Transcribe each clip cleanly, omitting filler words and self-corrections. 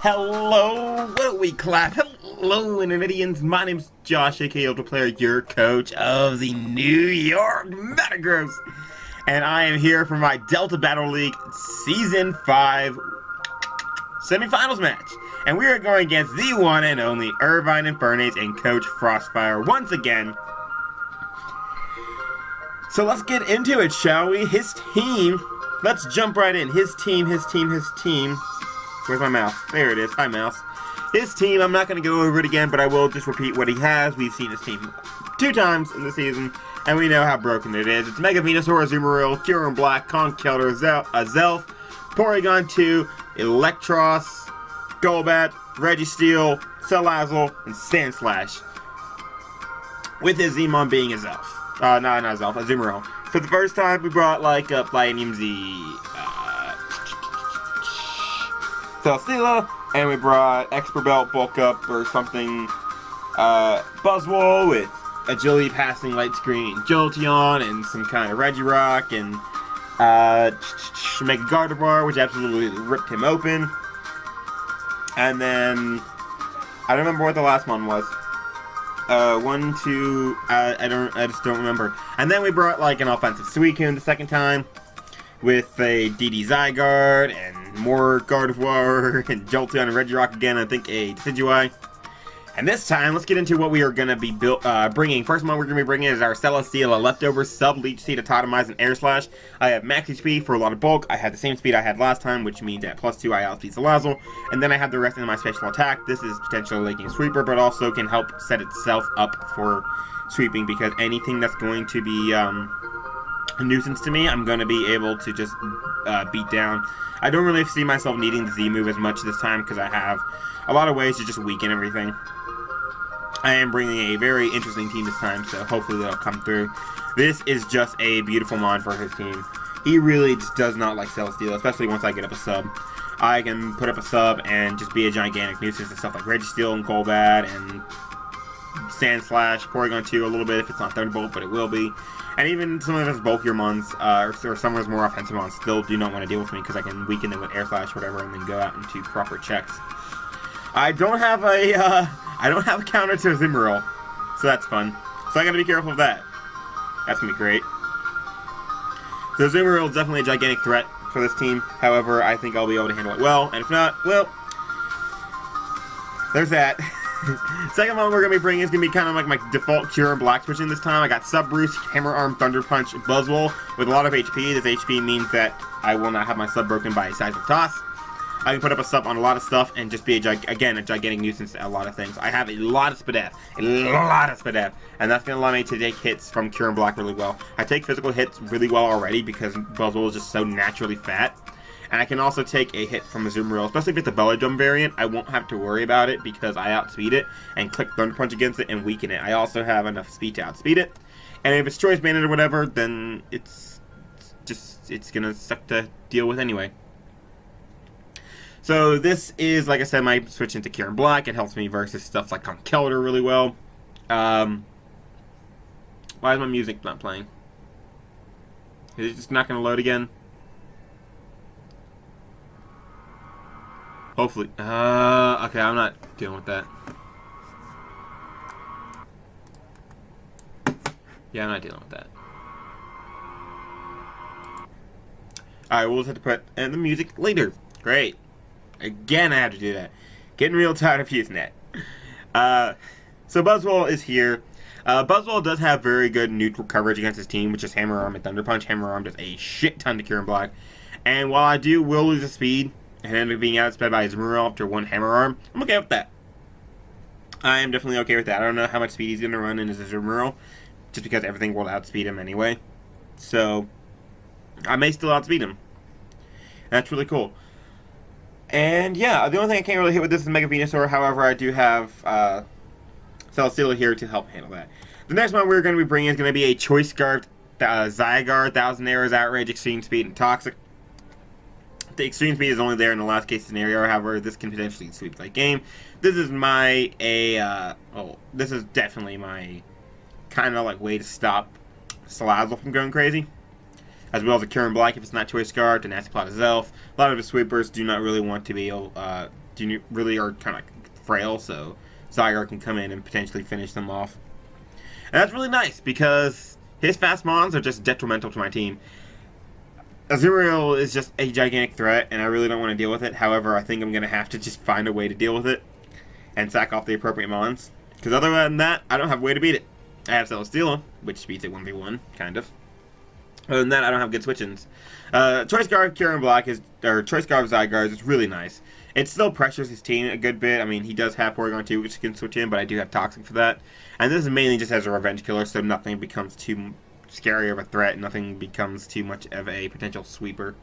Hello, what we clap. Hello, Intermedians. My name's Josh, aka Ultra Player, your coach of the New York Metagross. And I am here for my Delta Battle League Season 5 Semifinals match. And we are going against the one and only Irvine Infernapes and Coach Frostfire once again. So let's get into it, shall we? His team, let's jump right in. His team. Where's my mouse? There it is. Hi, mouse. His team, I'm not going to go over it again, but I will just repeat what he has. We've seen his team 2 times in the season, and we know how broken it is. It's Mega Venusaur, Azumarill, Kyurem Black, Conkeldurr, Zelf, Porygon 2, Electros, Golbat, Registeel, Salazzle, and Sandslash. With his Zmon being a Zelf. Not Zelf, Azumarill. For the first time, we brought, like, a Flyinium Z, Celesteela, and we brought Expert Belt, Bulk Up, or something, Buzzwole with Agility, Passing, Light Screen, Jolteon, and some kind of Regirock, and, Mega Gardevoir, which absolutely ripped him open. And then, I don't remember what the last one was. 1, 2, I just don't remember. And then we brought, like, an offensive Suicune the second time, with a DD Zygarde, and more Gardevoir, and Jolteon and Regirock again, I think a Decidueye. And this time, let's get into what we are going to be bringing. First one we're going to be bringing is our Celesteela Leftover Sub-Leech Seed, Atomize, and Air Slash. I have max HP for a lot of bulk. I have the same speed I had last time, which means at +2 I outspeed Salazzle. And then I have the rest of my special attack. This is potentially Laking Sweeper, but also can help set itself up for sweeping, because anything that's going to be a nuisance to me, I'm going to be able to just beat down. I don't really see myself needing the Z move as much this time, because I have a lot of ways to just weaken everything. I am bringing a very interesting team this time, so hopefully that'll come through. This is just a beautiful mod for his team. He really just does not like Celesteela, especially once I get up a sub. I can put up a sub and just be a gigantic nuisance to stuff like Registeel and Golbat and Sandslash, Porygon 2 a little bit if it's not Thunderbolt, but it will be. And even some of his bulkier mons, or some of his more offensive mons, still do not want to deal with me because I can weaken them with Air Slash or whatever and then go out into proper checks. I don't have a counter to Azumarill, so that's fun. So I gotta be careful of that. That's gonna be great. So Azumarill is definitely a gigantic threat for this team. However, I think I'll be able to handle it well. And if not, well, there's that. Second one we're going to be bringing is going to be kind of like my default Kyurem Black switching this time. I got Sub Roost, Hammer Arm, Thunder Punch, Buzzwole with a lot of HP. This HP means that I will not have my sub broken by a Seismic Toss. I can put up a sub on a lot of stuff and just be, a gigantic nuisance to a lot of things. I have a lot of Spadef. And that's going to allow me to take hits from Kyurem Black really well. I take physical hits really well already because Buzzwole is just so naturally fat. And I can also take a hit from Azumarill, especially if it's the Belly Drum variant. I won't have to worry about it because I outspeed it and click Thunder Punch against it and weaken it. I also have enough speed to outspeed it. And if it's Choice Banded or whatever, then it's gonna suck to deal with anyway. So this is, like I said, my switch into Kyurem Black. It helps me versus stuff like Conkeldurr really well. Why is my music not playing? Is it just not gonna load again? Hopefully. Okay, I'm not dealing with that. Yeah, I'm not dealing with that. Alright, we'll just have to put in the music later. Great. Again, I have to do that. Getting real tired of using that. So Buzzwole is here. Buzzwole does have very good neutral coverage against his team, which is Hammer Arm and Thunder Punch. Hammer Arm does a shit ton to Kyurem Black. And while I will lose the speed, and end up being outsped by Azumarill after one Hammer Arm, I'm okay with that. I am definitely okay with that. I don't know how much speed he's going to run in his Azumarill, just because everything will outspeed him anyway. So, I may still outspeed him. That's really cool. And yeah, the only thing I can't really hit with this is Mega Venusaur. However, I do have Celesteela here to help handle that. The next one we're going to be bringing is going to be a Choice Scarf Zygarde, 1000 Arrows, Outrage, Extreme Speed, and Toxic. The extreme speed is only there in the last case scenario. However, this can potentially sweep late game. This is this is definitely my kind of like way to stop Salazzle from going crazy. as well as a Kyurem Black if it's not Choice Scarf, and Nasty Plot of Zelf. A lot of the sweepers do not really want to be really are kind of frail, so Zygarde can come in and potentially finish them off. And that's really nice, because his fast mons are just detrimental to my team. Azuriel is just a gigantic threat, and I really don't want to deal with it. However, I think I'm going to have to just find a way to deal with it and sack off the appropriate mons. Because other than that, I don't have a way to beat it. I have Celesteela, which beats it 1v1, kind of. Other than that, I don't have good switch-ins. Choice Guard Kieran Black Choice Guard Zygarde is really nice. It still pressures his team a good bit. I mean, he does have Porygon 2, which can switch in, but I do have Toxic for that. And this is mainly just as a revenge killer, so nothing becomes too scary of a threat. Nothing becomes too much of a potential sweeper.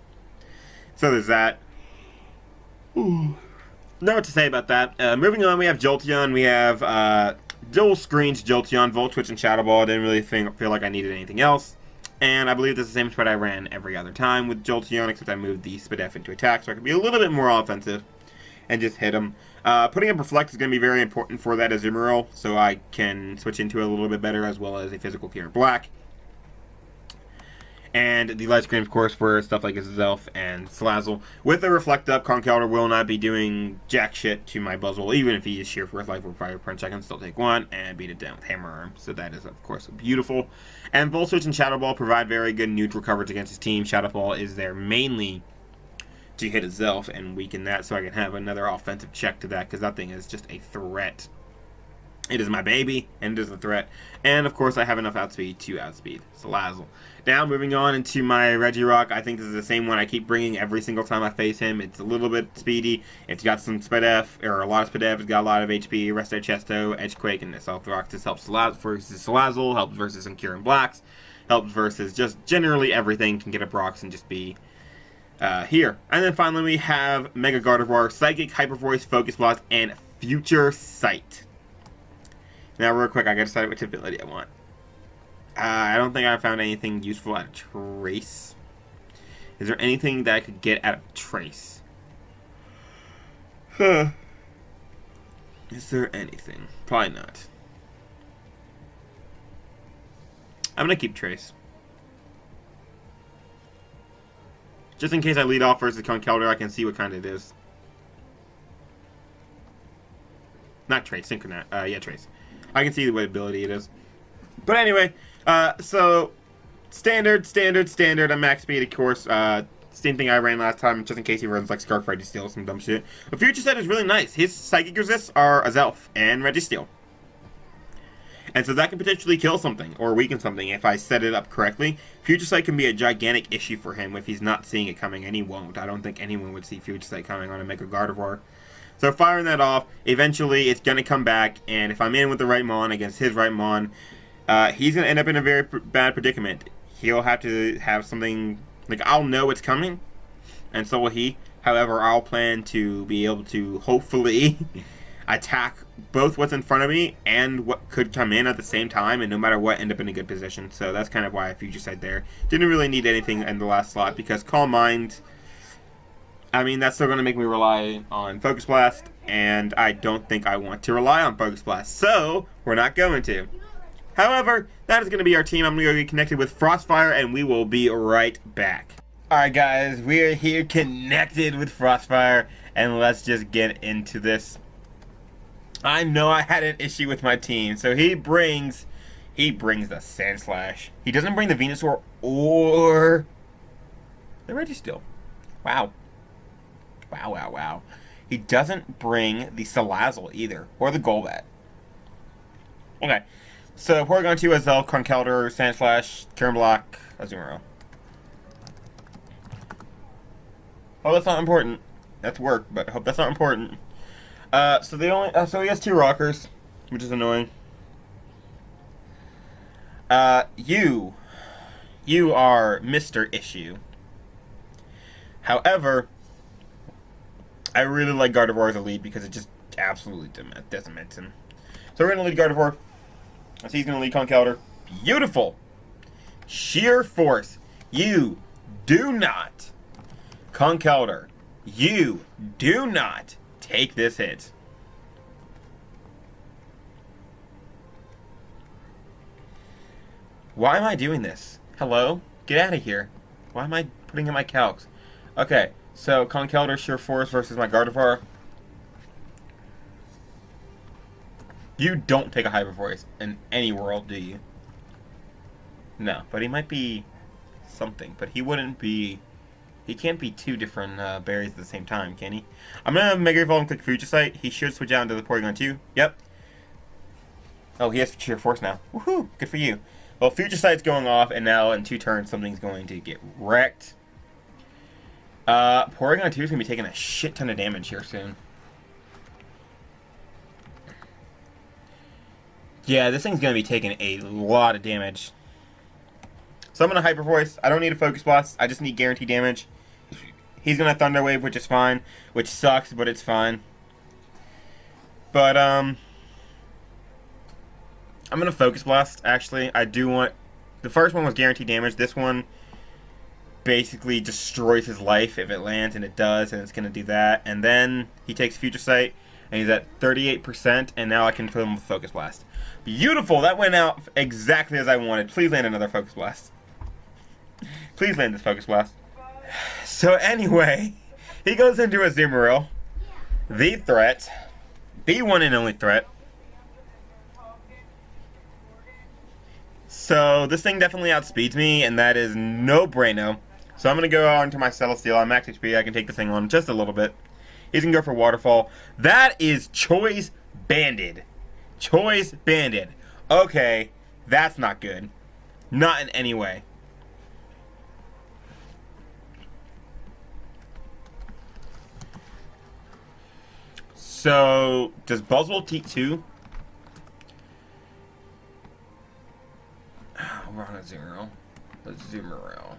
So there's that. Ooh. Not what to say about that. Moving on, we have Jolteon. We have dual screens Jolteon, Volt Switch, and Shadow Ball. I didn't really feel like I needed anything else. And I believe this is the same spread I ran every other time with Jolteon, except I moved the Spadef into attack, so I could be a little bit more offensive and just hit him. Putting up Reflect is going to be very important for that Azumarill, so I can switch into it a little bit better, as well as a physical Kieran Black. And the Light Screen, of course, for stuff like Zelf and Salazzle. With the Reflect up, Conkeldurr will not be doing jack shit to my Buzzwole, even if he is sheer Force Life or Fire Punch. I can still take one and beat it down with Hammer Arm. So that is, of course, beautiful. And Volt Switch and Shadow Ball provide very good neutral coverage against his team. Shadow Ball is there mainly to hit a Zelf and weaken that, so I can have another offensive check to that, because that thing is just a threat. It is my baby, and it is a threat. And, of course, I have enough outspeed to outspeed Salazzle. Now, moving on into my Regirock, I think this is the same one I keep bringing every single time I face him. It's a little bit speedy. It's got some Spadef, or a lot of Spadef. It's got a lot of HP, Resto, Chesto, Edgequake, and Assault Rocks. This helps versus Salazzle, helps versus some Kieran Blacks, helps versus just generally everything. Can get up rocks and just be here. And then finally, we have Mega Gardevoir, Psychic, Hyper Voice, Focus Blast, and Future Sight. Now, real quick, I gotta decide which ability I want. I don't think I found anything useful out of Trace. Is there anything that I could get out of Trace? Huh. Is there anything? Probably not. I'm gonna keep Trace. Just in case I lead off versus Conkeldurr, I can see what kind it is. Not Trace, Synchronaut. Yeah, Trace. I can see what ability it is. But anyway, so standard. I'm max speed, of course. Same thing I ran last time, just in case he runs like Scarf Registeel or some dumb shit. But Future Sight is really nice. His Psychic resists are Azelf and Registeel. And so that can potentially kill something or weaken something if I set it up correctly. Future Sight can be a gigantic issue for him if he's not seeing it coming, and he won't. I don't think anyone would see Future Sight coming on a Mega Gardevoir. So firing that off, eventually it's going to come back, and if I'm in with the right Mon against his right Mon, he's going to end up in a very bad predicament. He'll have to have something, like, I'll know it's coming, and so will he. However, I'll plan to be able to hopefully attack both what's in front of me and what could come in at the same time, and no matter what, end up in a good position. So that's kind of why I Future Sight there. Didn't really need anything in the last slot, because Calm Mind, I mean, that's still going to make me rely on Focus Blast, and I don't think I want to rely on Focus Blast, so we're not going to. However, that is going to be our team. I'm going to go get connected with Frostfire, and we will be right back. Alright guys, we are here connected with Frostfire, and let's just get into this. I know I had an issue with my team, so he brings the Sandslash. He doesn't bring the Venusaur or the Registeel. Wow. Wow. He doesn't bring the Salazzle either, or the Golbat. Okay, so Porygon 2 has Zelf, Conkeldurr, Sandslash, Kieran Black, Azumarill. Oh, that's not important. That's work, but I hope that's not important. So he has 2 Rockers, which is annoying. You are Mr. Issue. However, I really like Gardevoir as a lead because it just absolutely decimate him. So we're going to lead Gardevoir. So he's going to lead Conkeldurr. Beautiful! Sheer force. You do not, Conkeldurr, you do not take this hit. Why am I doing this? Hello? Get out of here. Why am I putting in my calcs? Okay. So, Conkeldurr, Sheer Force versus my Gardevoir. You don't take a Hyper Voice in any world, do you? No, but he might be something. But he wouldn't be... He can't be two different berries at the same time, can he? I'm going to Mega Evolve and click Future Sight. He should switch out into the Porygon 2. Yep. Oh, he has Sheer Force now. Woohoo! Good for you. Well, Future Sight's going off, and now in 2 turns, something's going to get wrecked. Porygon 2 is going to be taking a shit ton of damage here soon. Yeah, this thing's going to be taking a lot of damage. So I'm going to Hyper Voice. I don't need a Focus Blast. I just need guaranteed damage. He's going to Thunder Wave, which is fine. Which sucks, but it's fine. But, I'm going to Focus Blast, actually. I do want... The first one was guaranteed damage. This one basically destroys his life if it lands, and it does, and it's going to do that. And then he takes Future Sight, and he's at 38%, and now I can put him with Focus Blast. Beautiful! That went out exactly as I wanted. Please land another Focus Blast. Please land this Focus Blast. So anyway, he goes into a Azumarill. The threat. The one and only threat. So this thing definitely outspeeds me, and that is no bueno. So I'm going to go on to my Celesteal. I'm max HP. I can take this thing on just a little bit. He's going to go for Waterfall. That is Choice Banded. Choice Banded. Okay, that's not good. Not in any way. So, does Buzzwole T2? Oh, we're on a Azumarill. Azumarill.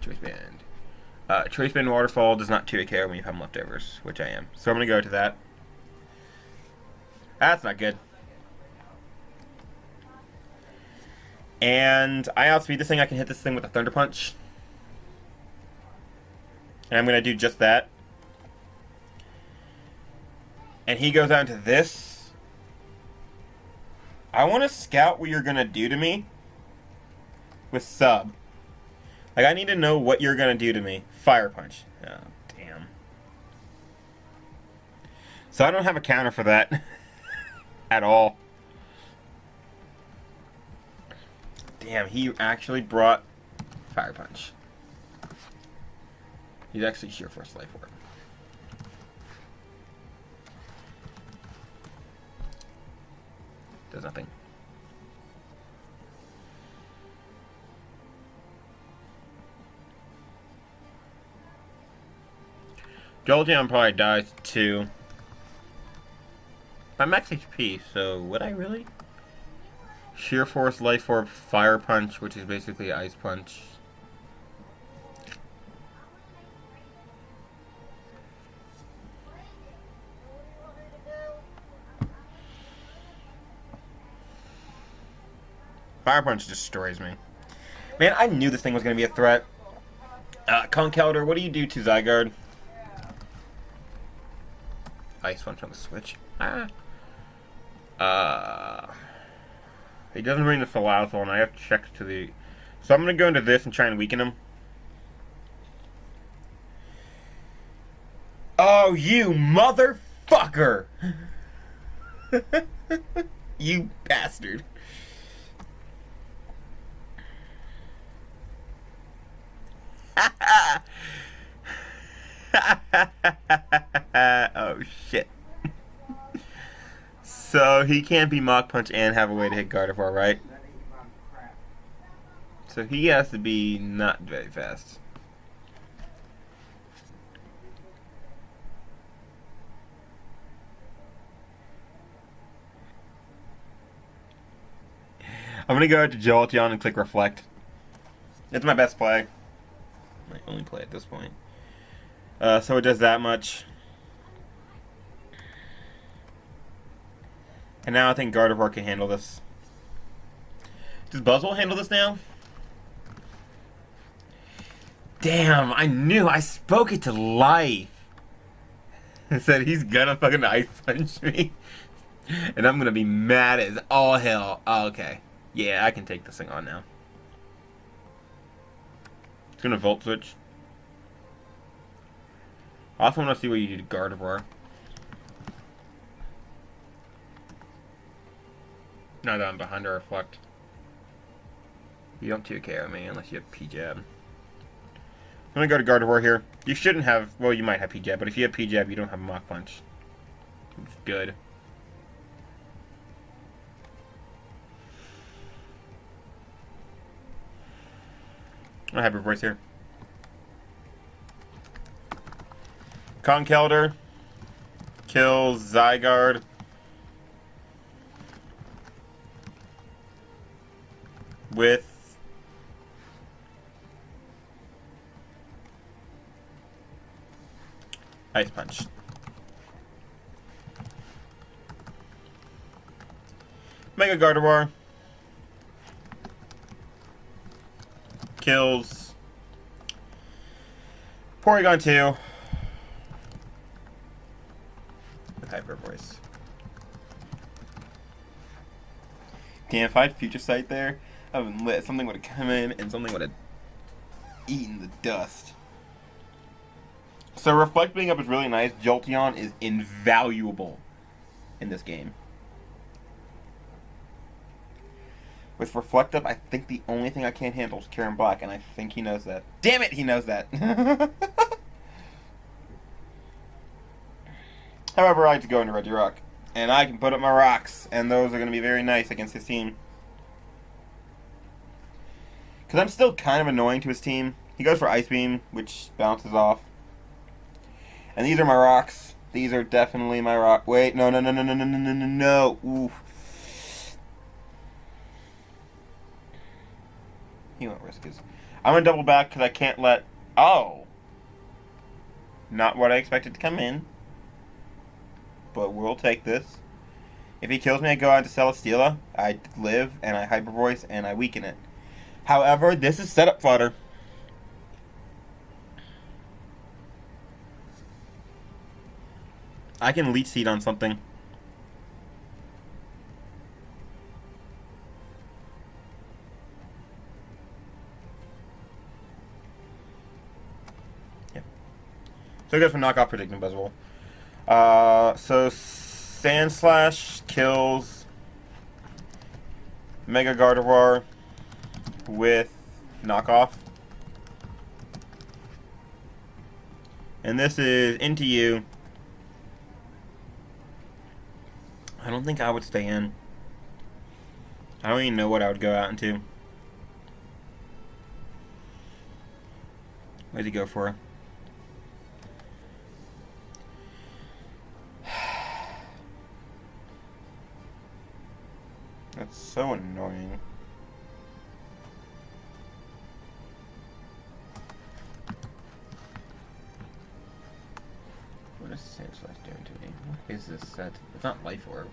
Choice Band. Choice Band Waterfall does not 2 KO me if I'm leftovers, which I am. So I'm going to go to that. That's not good. And I outspeed this thing. I can hit this thing with a Thunder Punch. And I'm going to do just that. And he goes on to this. I want to scout what you're going to do to me with Sub. Like, I need to know what you're going to do to me. Fire Punch. Oh, damn. So I don't have a counter for that. At all. Damn, he actually brought Fire Punch. He's actually Sheer Force Life Orb. Does nothing. Jolteon probably dies too. I'm max HP, so would I really? Sheer Force, Life Orb, Fire Punch, which is basically Ice Punch. Fire Punch destroys me. Man, I knew this thing was going to be a threat. Conkeldurr, what do you do to Zygarde? Ice Punch on the switch. He doesn't bring the Salazzle, and I have to check to the... So I'm going to go into this and try and weaken him. Oh, you motherfucker! You bastard. Oh, shit. So he can't be Mach Punch and have a way to hit Gardevoir, right? So he has to be not very fast. I'm going to go to Jolteon and click Reflect. It's my best play. My only play at this point. So it does that much. And now I think Gardevoir can handle this. Does Buzzwole handle this now? Damn, I knew. I spoke it to life. I said he's gonna fucking Ice Punch me. And I'm gonna be mad as all hell. Oh, okay. Yeah, I can take this thing on now. It's gonna Volt Switch. I also want to see what you do to Gardevoir. Now that I'm behind a reflect. You don't 2KO me unless you have P-Jab. I'm gonna go to Gardevoir here. You shouldn't have, well, you might have P-Jab, but if you have P-Jab, you don't have Mach Punch. It's good. I have Hyper Voice here. Conkeldurr kills Zygarde with Ice Punch. Mega Gardevoir kills Porygon 2 with Hyper Voice. Damn, if I had Future Sight there, I would have been lit. Something would have come in and something would have eaten the dust. So Reflect being up is really nice. Jolteon is invaluable in this game. With Reflect up, I think the only thing I can't handle is Karen Black, and I think he knows that. Damn it, he knows that. However, I like to go into Regirock, and I can put up my rocks, and those are going to be very nice against his team. Because I'm still kind of annoying to his team. He goes for Ice Beam, which bounces off. And these are my rocks. These are definitely my rock. Wait, no. Ooh. He won't risk his. I'm going to double back because I can't let... Oh! Not what I expected to come in. But we'll take this. If he kills me, I go out to Celesteela. I live, and I Hyper Voice, and I weaken it. However, this is setup fodder. I can Leech Seed on something. Yeah. So he goes for knockoff predicting Buzzwole. So Sandslash kills Mega Gardevoir with knockoff. And this is into you. I don't think I would stay in. I don't even know what I would go out into. What did he go for? That's so annoying. What is Sandslash doing to me? What is this set? It's not Life Orb.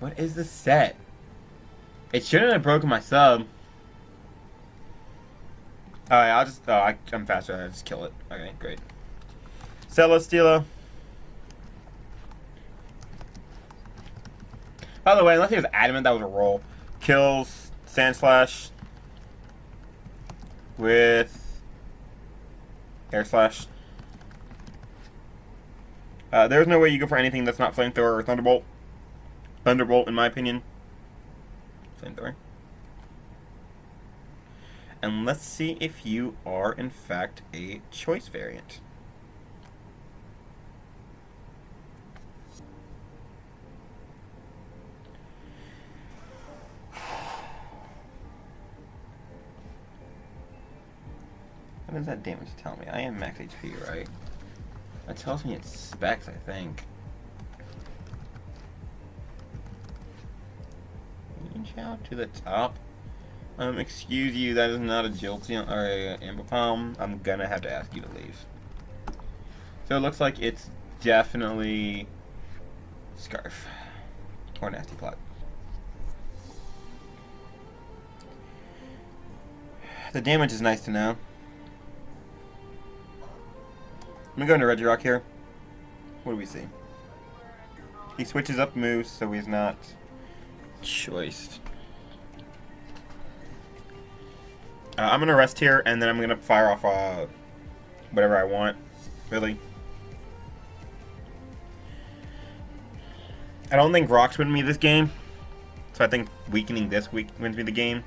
What is this set? It shouldn't have broken my sub. Alright, I'll just... Oh, I'm faster. I'll just kill it. Okay, great. Celesteela. By the way, unless he was adamant that was a roll. Kills Sandslash with Air Slash. There's no way you go for anything that's not Flamethrower or Thunderbolt. Thunderbolt, in my opinion. Flamethrower. And let's see if you are, in fact, a choice variant. What does that damage tell me? I am max HP, right? That tells me it's specs, I think. Inch out to the top. Excuse you, that is not a Jolteon or a Ambipom. I'm gonna have to ask you to leave. So it looks like it's definitely Scarf or Nasty Plot. The damage is nice to know. I'm gonna go into Regirock here. What do we see? He switches up moves, so he's not choiced. I'm gonna rest here, and then I'm gonna fire off whatever I want. Really. I don't think rocks win me this game, so I think weakening this week wins me the game.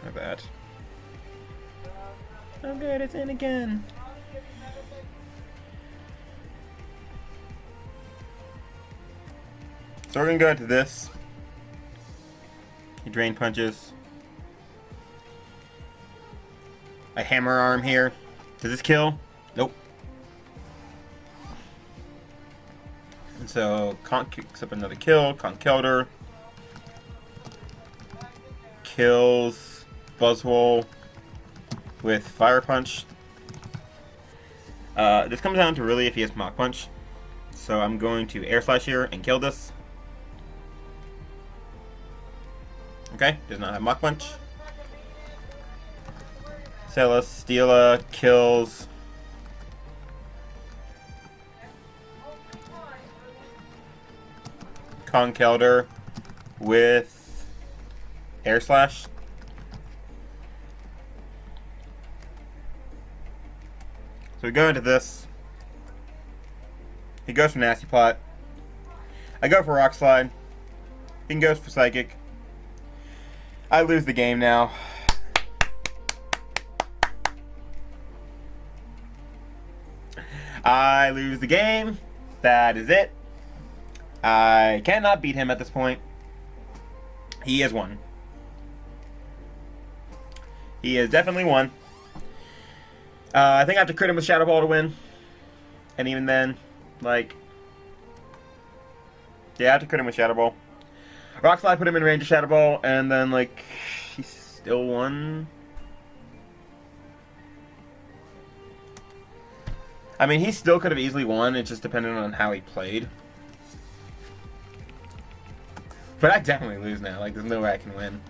Not bad. Oh good, it's in again. So we're gonna go into this. He drain punches. I hammer arm here. Does this kill? Nope. And so Conk kicks up another kill. Conk killed her. Kills Buzzwole with Fire Punch. This comes down to really if he has Mach Punch. So I'm going to Air Slash here and kill this. Okay, does not have Mach Punch. Celesteela kills Conkeldurr with Air Slash. So we go into this. He goes for Nasty Plot. I go for Rock Slide. He goes for Psychic. I lose the game now. I lose the game. That is it. I cannot beat him at this point. He has won. He has definitely won. I think I have to crit him with Shadow Ball to win. And even then, like... yeah, I have to crit him with Shadow Ball. Rock Slide put him in range of Shadow Ball, and then, like, he still won. I mean, he still could have easily won. It just depended on how he played. But I definitely lose now. Like, there's no way I can win.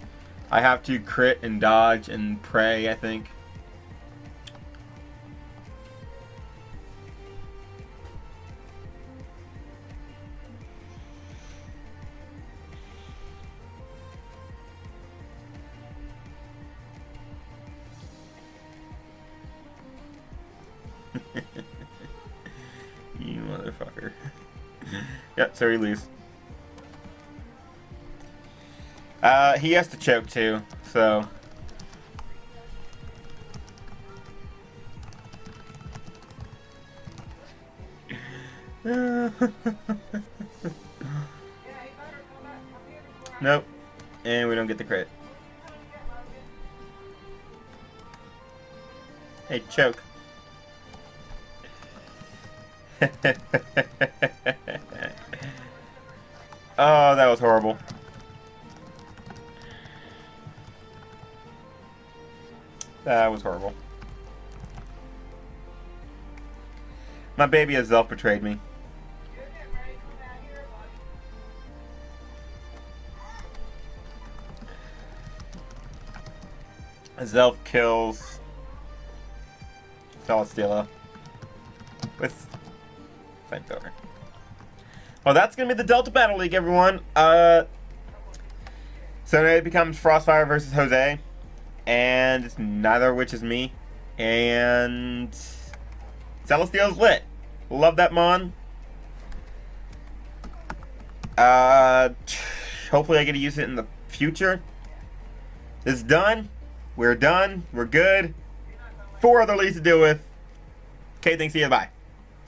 I have to crit and dodge and pray, I think. You motherfucker. Yep, so he loses. He has to choke too, so. Nope. And we don't get the crit. Hey, choke. Oh, that was horrible. That was horrible. My baby has self-betrayed me. Zelf kills Celesteela with Flamethrower. Well, that's going to be the Delta Battle League, everyone. So now it becomes Frostfire versus Jose. And it's neither of which is me. And Celesteela's lit. Love that mon. Hopefully I get to use it in the future. It's done. We're done. We're good. 4 other leagues to deal with. Okay, thanks. See you. Bye.